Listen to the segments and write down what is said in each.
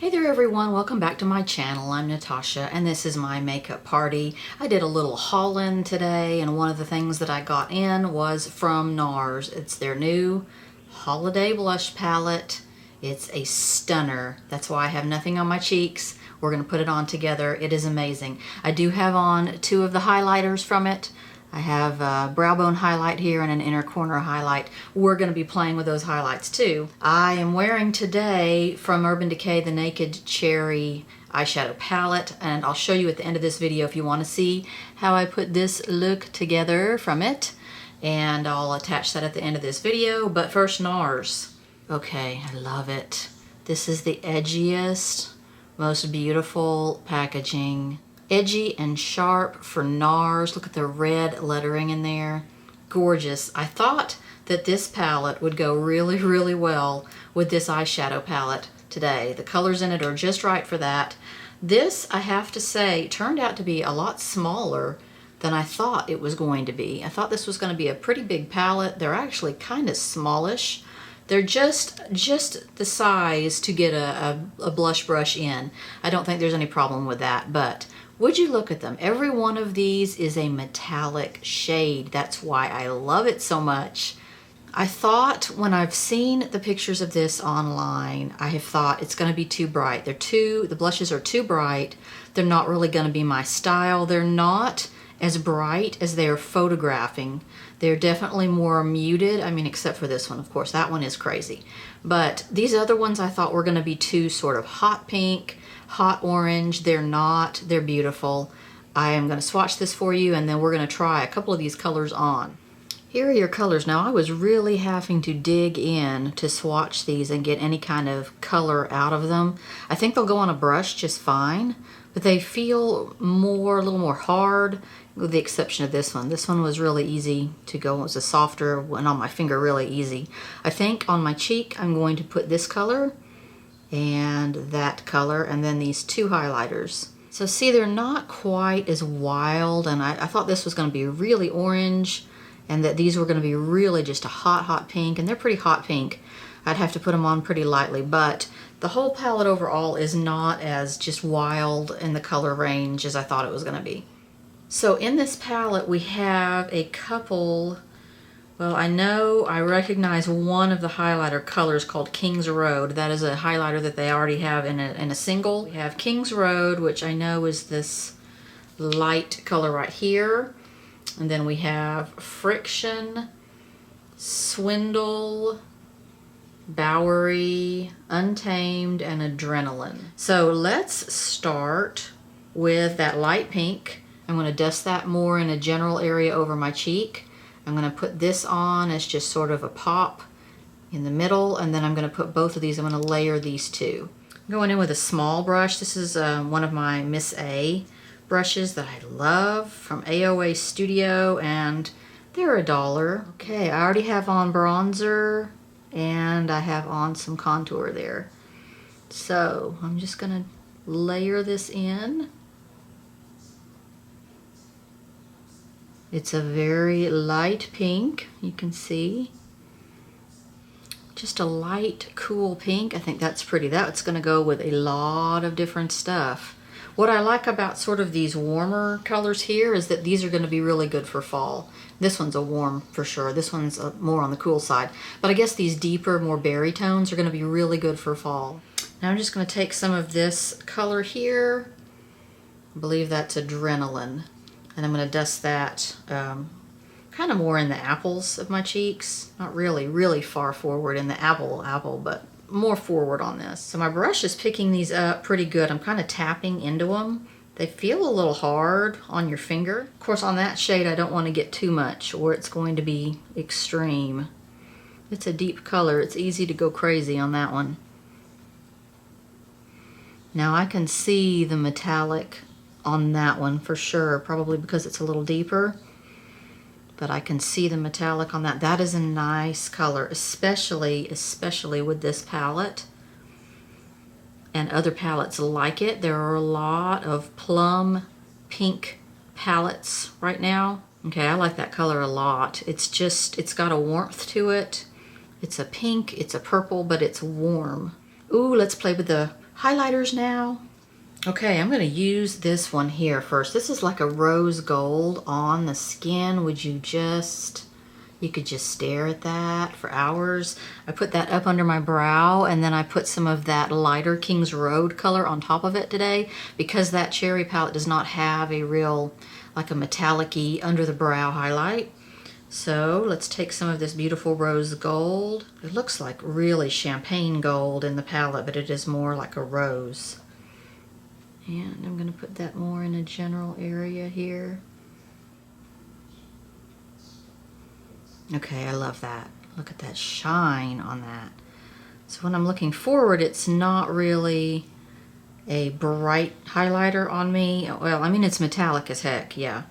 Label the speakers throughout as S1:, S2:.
S1: Hey there everyone, welcome back to my channel. I'm Natasha and this is my makeup party. I did a little haul in today and one of the things that I got in was from Nars. It's their new holiday blush palette. It's a stunner. That's why I have nothing on my cheeks. We're going to put it on together. It is amazing. I do have on two of the highlighters from it. I have a brow bone highlight here and an inner corner highlight. We're going to be playing with those highlights too. I am wearing today from Urban Decay the Naked Cherry eyeshadow palette, and I'll show you at the end of this video if you want to see how I put this look together from it, and I'll attach that at the end of this video. But first, Nars. Okay, I love it. This is the edgiest, most beautiful packaging. Edgy and sharp for Nars. Look at the red lettering in there. Gorgeous. I thought that this palette would go really, really well with this eyeshadow palette today. The colors in it are just right for that. This, I have to say, turned out to be a lot smaller than I thought it was going to be. I thought this was going to be a pretty big palette. They're actually kind of smallish. They're just the size to get a blush brush in. I don't think there's any problem with that, but would you look at them? Every one of these is a metallic shade. That's why I love it so much. I thought when I've seen the pictures of this online, I have thought it's going to be too bright. The blushes are too bright. They're not really going to be my style. They're not as bright as they're photographing. They're definitely more muted. I mean, except for this one, of course. That one is crazy. But these other ones I thought were going to be too sort of hot pink, hot orange. They're not. They're beautiful. I am going to swatch this for you, and then we're going to try a couple of these colors on. Here are your colors. Now, I was really having to dig in to swatch these and get any kind of color out of them. I think they'll go on a brush just fine, but they feel a little more hard, with the exception of this one. This one was really easy to go. It was a softer one on my finger, really easy. I think on my cheek, I'm going to put this color and that color, and then these two highlighters. So see, they're not quite as wild, and I thought this was going to be really orange, and that these were going to be really just a hot pink, and they're pretty hot pink. I'd have to put them on pretty lightly, but the whole palette overall is not as just wild in the color range as I thought it was going to be. So in this palette we have a couple, well, I recognize one of the highlighter colors called King's Road. That is a highlighter that they already have in a single. We have King's Road, which I know is this light color right here. And then we have Friction, Swindle, Bowery, Untamed, and Adrenaline. So let's start with that light pink. I'm going to dust that more in a general area over my cheek. I'm going to put this on as just sort of a pop in the middle, and then I'm going to put both of these, I'm going to layer these two. I'm going in with a small brush. This is one of my Miss A brushes that I love from AOA Studio, and they're $1. Okay, I already have on bronzer, and I have on some contour there. So I'm just going to layer this in. It's a very light pink, you can see. Just a light, cool pink. I think that's pretty. That's going to go with a lot of different stuff. What I like about sort of these warmer colors here is that these are going to be really good for fall. This one's a warm for sure. This one's more on the cool side. But I guess these deeper, more berry tones are going to be really good for fall. Now I'm just going to take some of this color here. I believe that's Adrenaline. And I'm going to dust that kind of more in the apples of my cheeks. Not really far forward in the apple, but more forward on this. So my brush is picking these up pretty good. I'm kind of tapping into them. They feel a little hard on your finger. Of course, on that shade, I don't want to get too much or it's going to be extreme. It's a deep color. It's easy to go crazy on that one. Now I can see the metallic on that one for sure, probably because it's a little deeper, but I can see the metallic on that. That is a nice color, especially with this palette and other palettes like it. There are a lot of plum pink palettes right now. Okay, I like that color a lot. It's got a warmth to it. It's a pink, it's a purple, but it's warm. Ooh, let's play with the highlighters now. Okay, I'm gonna use this one here first. This is like a rose gold on the skin. You could just stare at that for hours. I put that up under my brow, and then I put some of that lighter King's Road color on top of it today because that cherry palette does not have a real, like a metallic-y under the brow highlight. So let's take some of this beautiful rose gold. It looks like really champagne gold in the palette, but it is more like a rose. And I'm gonna put that more in a general area here. Okay, I love that. Look at that shine on that. So when I'm looking forward, it's not really a bright highlighter on me. Well, I mean, it's metallic as heck, yeah.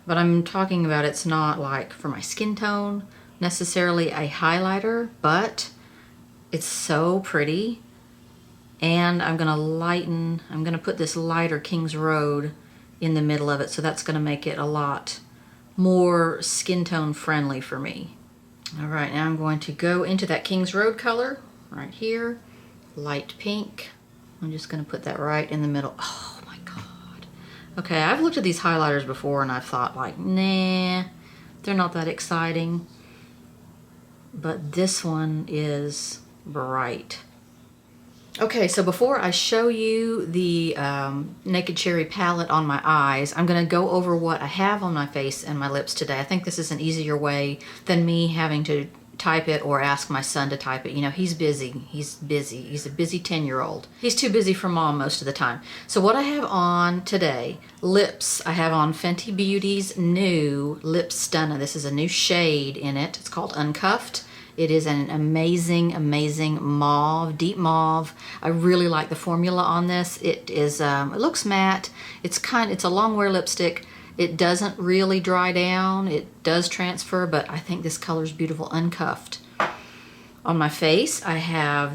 S1: But I'm talking about it's not like for my skin tone necessarily a highlighter, but it's so pretty. And I'm gonna put this lighter King's Road in the middle of it, so that's gonna make it a lot more skin tone friendly for me. All right, now I'm going to go into that King's Road color right here, light pink. I'm just gonna put that right in the middle. Oh my God. Okay, I've looked at these highlighters before and I've thought like, nah, they're not that exciting. But this one is bright. Okay, so before I show you the Naked Cherry palette on my eyes, I'm going to go over what I have on my face and my lips today. I think this is an easier way than me having to type it or ask my son to type it. You know, he's busy. He's busy. He's a busy 10-year-old. He's too busy for mom most of the time. So what I have on today, lips. I have on Fenty Beauty's new Lip Stunna. This is a new shade in it. It's called Uncuffed. It is an amazing, amazing mauve, deep mauve. I really like the formula on this. It is, it looks matte. It's a long wear lipstick. It doesn't really dry down. It does transfer, but I think this color is beautiful, uncuffed. On my face, I have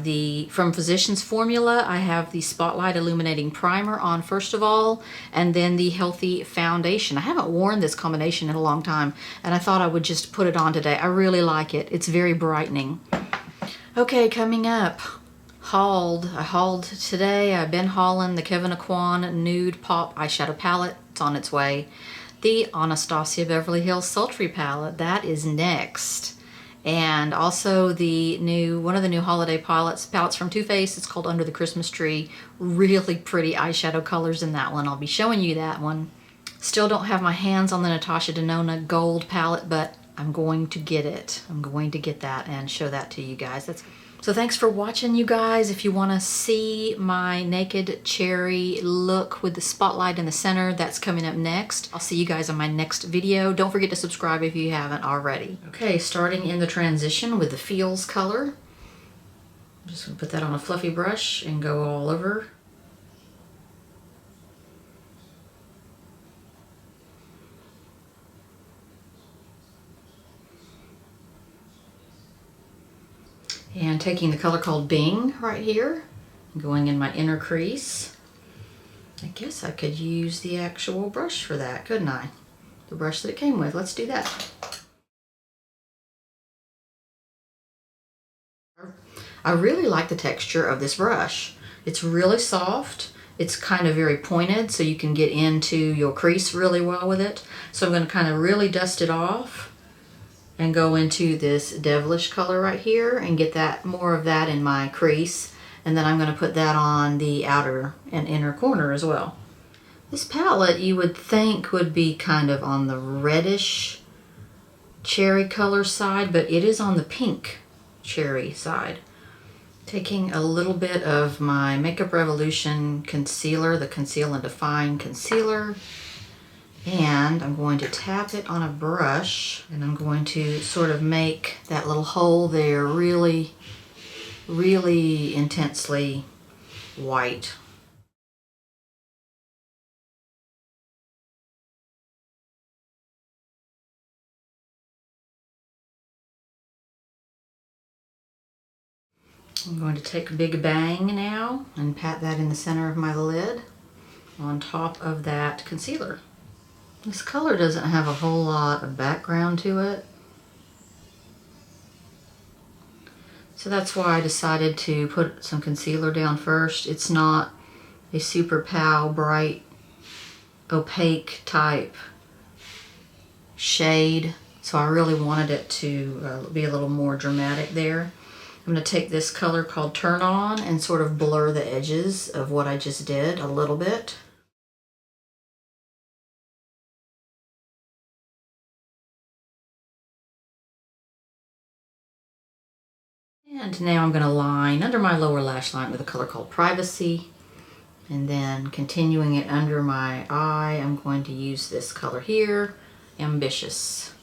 S1: from Physicians Formula, I have the Spotlight Illuminating Primer on first of all, and then the Healthy Foundation. I haven't worn this combination in a long time, and I thought I would just put it on today. I really like it. It's very brightening. Okay, coming up, I hauled today. I've been hauling the Kevyn Aucoin Nude Pop Eyeshadow Palette. It's on its way. The Anastasia Beverly Hills Sultry Palette, that is next. And also one of the new holiday palettes from Too Faced. It's called Under the Christmas Tree. Really pretty eyeshadow colors in that one. I'll be showing you that one. Still don't have my hands on the Natasha Denona Gold palette, but I'm going to get it. I'm going to get that and show that to you guys. So thanks for watching, you guys. If you want to see my Naked Cherry look with the spotlight in the center, that's coming up next. I'll see you guys on my next video. Don't forget to subscribe if you haven't already. Okay, starting in the transition with the Feels color. I'm just going to put that on a fluffy brush and go all over. And taking the color called Bing right here, going in my inner crease. I guess I could use the actual brush for that, couldn't I? The brush that it came with. Let's do that. I really like the texture of this brush. It's really soft. It's kind of very pointed, so you can get into your crease really well with it. So I'm going to kind of really dust it off and go into this Devilish color right here and get more of that in my crease. And then I'm going to put that on the outer and inner corner as well. This palette you would think would be kind of on the reddish cherry color side, but it is on the pink cherry side. Taking a little bit of my Makeup Revolution concealer, the Conceal and Define concealer, and I'm going to tap it on a brush, and I'm going to sort of make that little hole there really, really intensely white. I'm going to take Big Bang now and pat that in the center of my lid on top of that concealer. This color doesn't have a whole lot of background to it, So that's why I decided to put some concealer down first. It's not a super pale, bright, opaque type shade, so I really wanted it to be a little more dramatic there. I'm going to take this color called Turn On and sort of blur the edges of what I just did a little bit. And now I'm going to line under my lower lash line with a color called Privacy. And then continuing it under my eye, I'm going to use this color here, Ambitious.